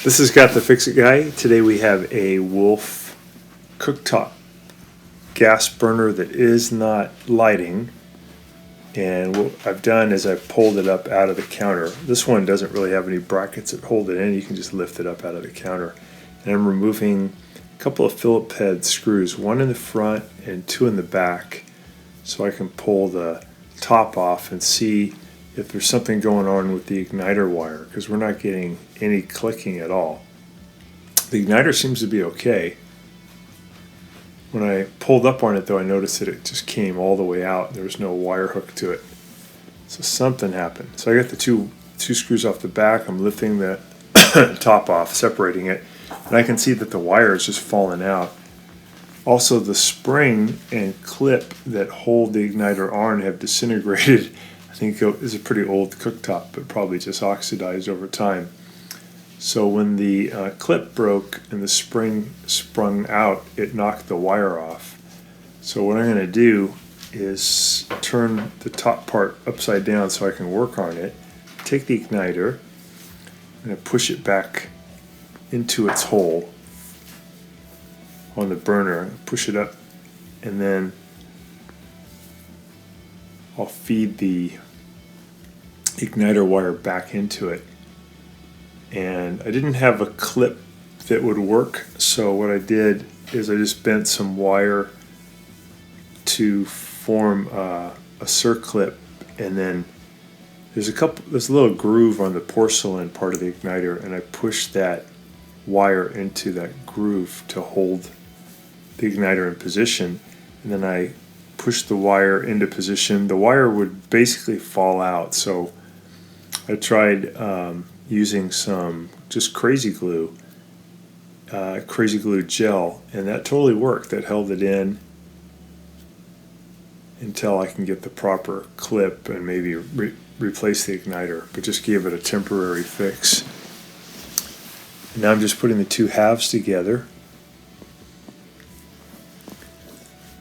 This is Got the Fix It Guy. Today we have a Wolf cooktop gas burner that is not lighting. And what I've done is I've pulled it up out of the counter. This one doesn't really have any brackets that hold it in. You can just lift it up out of the counter. And I'm removing a couple of Phillip head screws, one in the front and two in the back, so I can pull the top off and see if there's something going on with the igniter wire, because we're not getting any clicking at all. The igniter seems to be okay. When I pulled up on it though, I noticed that it just came all the way out. There was no wire hook to it. So something happened. So I got the two screws off the back. I'm lifting the top off, separating it, and I can see that the wire is just falling out. Also, the spring and clip that hold the igniter on have disintegrated. I think it is a pretty old cooktop, but probably just oxidized over time. So when the clip broke and the spring sprung out, it knocked the wire off. So what I'm going to do is turn the top part upside down so I can work on it. Take the igniter, I'm going to push it back into its hole on the burner, push it up, and then I'll feed the igniter wire back into it. And I didn't have a clip that would work, so what I did is I just bent some wire to form a circlip, and then there's a little groove on the porcelain part of the igniter, and I pushed that wire into that groove to hold the igniter in position, and then I pushed the wire into position. The wire would basically fall out, so I tried using some just crazy glue gel, and that totally worked. That held it in until I can get the proper clip and maybe replace the igniter, but just gave it a temporary fix. And now I'm just putting the two halves together.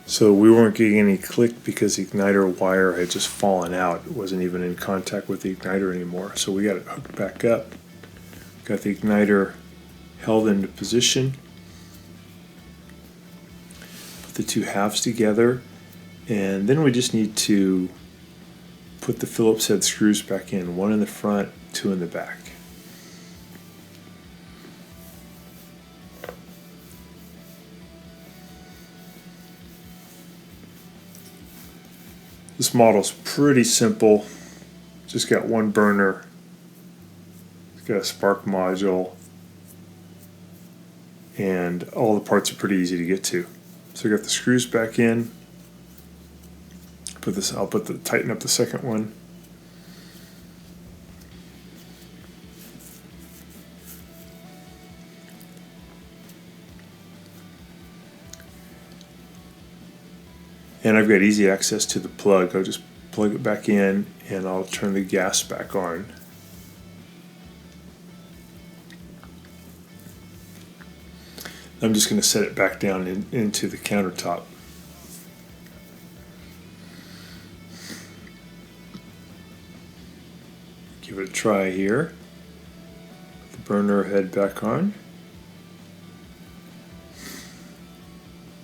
So we weren't getting any click because the igniter wire had just fallen out. It wasn't even in contact with the igniter anymore. So we got it hooked back up. Got the igniter held into position. Put the two halves together. And then we just need to put the Phillips head screws back in. One in the front, two in the back. This model's pretty simple. Just got one burner. It's got a spark module, and all the parts are pretty easy to get to. So I got the screws back in. I'll tighten up the second one. And I've got easy access to the plug. I'll just plug it back in and I'll turn the gas back on. I'm just going to set it back down into the countertop. Give it a try here. Put the burner head back on.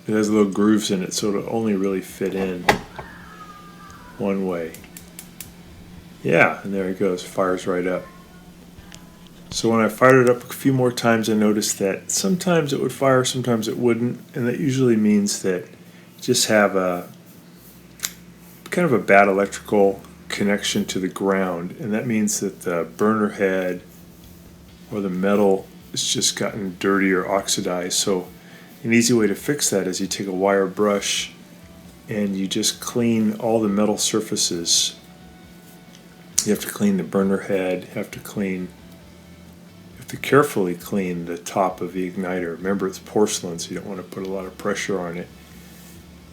It has little grooves in it, so it'll only really fit in one way. Yeah, and there it goes, fires right up. So when I fired it up a few more times, I noticed that sometimes it would fire, sometimes it wouldn't, and that usually means that you just have a kind of a bad electrical connection to the ground, and that means that the burner head or the metal has just gotten dirty or oxidized. So an easy way to fix that is you take a wire brush and you just clean all the metal surfaces. You have to clean the burner head, you have to carefully clean the top of the igniter. Remember, it's porcelain, so you don't want to put a lot of pressure on it.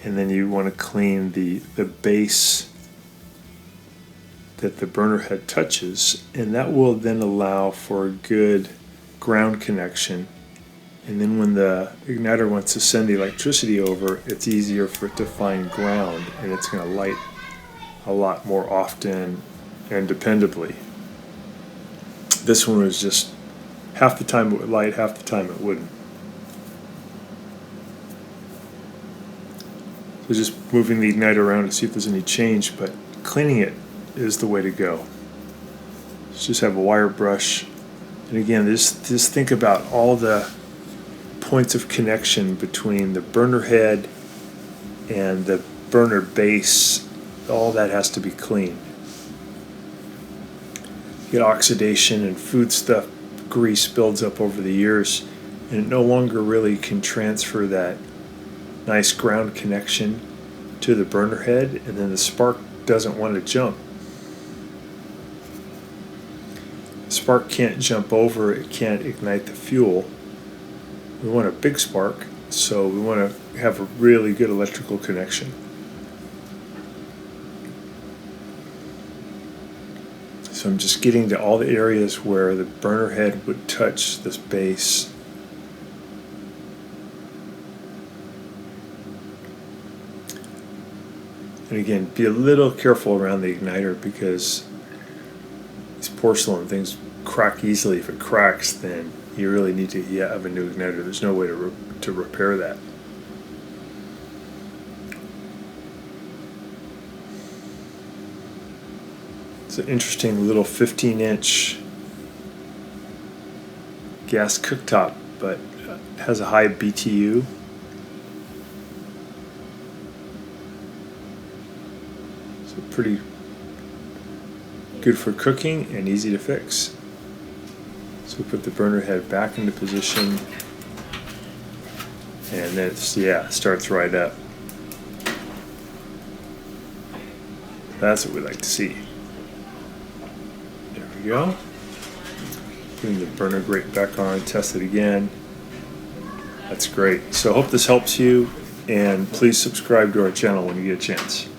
And then you want to clean the base that the burner head touches, and that will then allow for a good ground connection. And then when the igniter wants to send the electricity over, it's easier for it to find ground, and it's going to light a lot more often and dependably. This one was just half the time it would light, half the time it wouldn't. So just moving the igniter around to see if there's any change, but cleaning it is the way to go. Just have a wire brush, and again, just think about all the points of connection between the burner head and the burner base. All that has to be cleaned. You get oxidation and food stuff, grease builds up over the years, and it no longer really can transfer that nice ground connection to the burner head, and then the spark doesn't want to jump. The spark can't jump over, it can't ignite the fuel. We want a big spark, so we want to have a really good electrical connection. So I'm just getting to all the areas where the burner head would touch this base. And again, be a little careful around the igniter because these porcelain things crack easily. If it cracks, then you really need to have a new igniter. There's no way to repair that. It's an interesting little 15-inch gas cooktop, but it has a high BTU. So pretty good for cooking and easy to fix. So we put the burner head back into position, and then it starts right up. That's what we like to see. There we go. Putting the burner grate back on, test it again. That's great. So I hope this helps you, and please subscribe to our channel when you get a chance.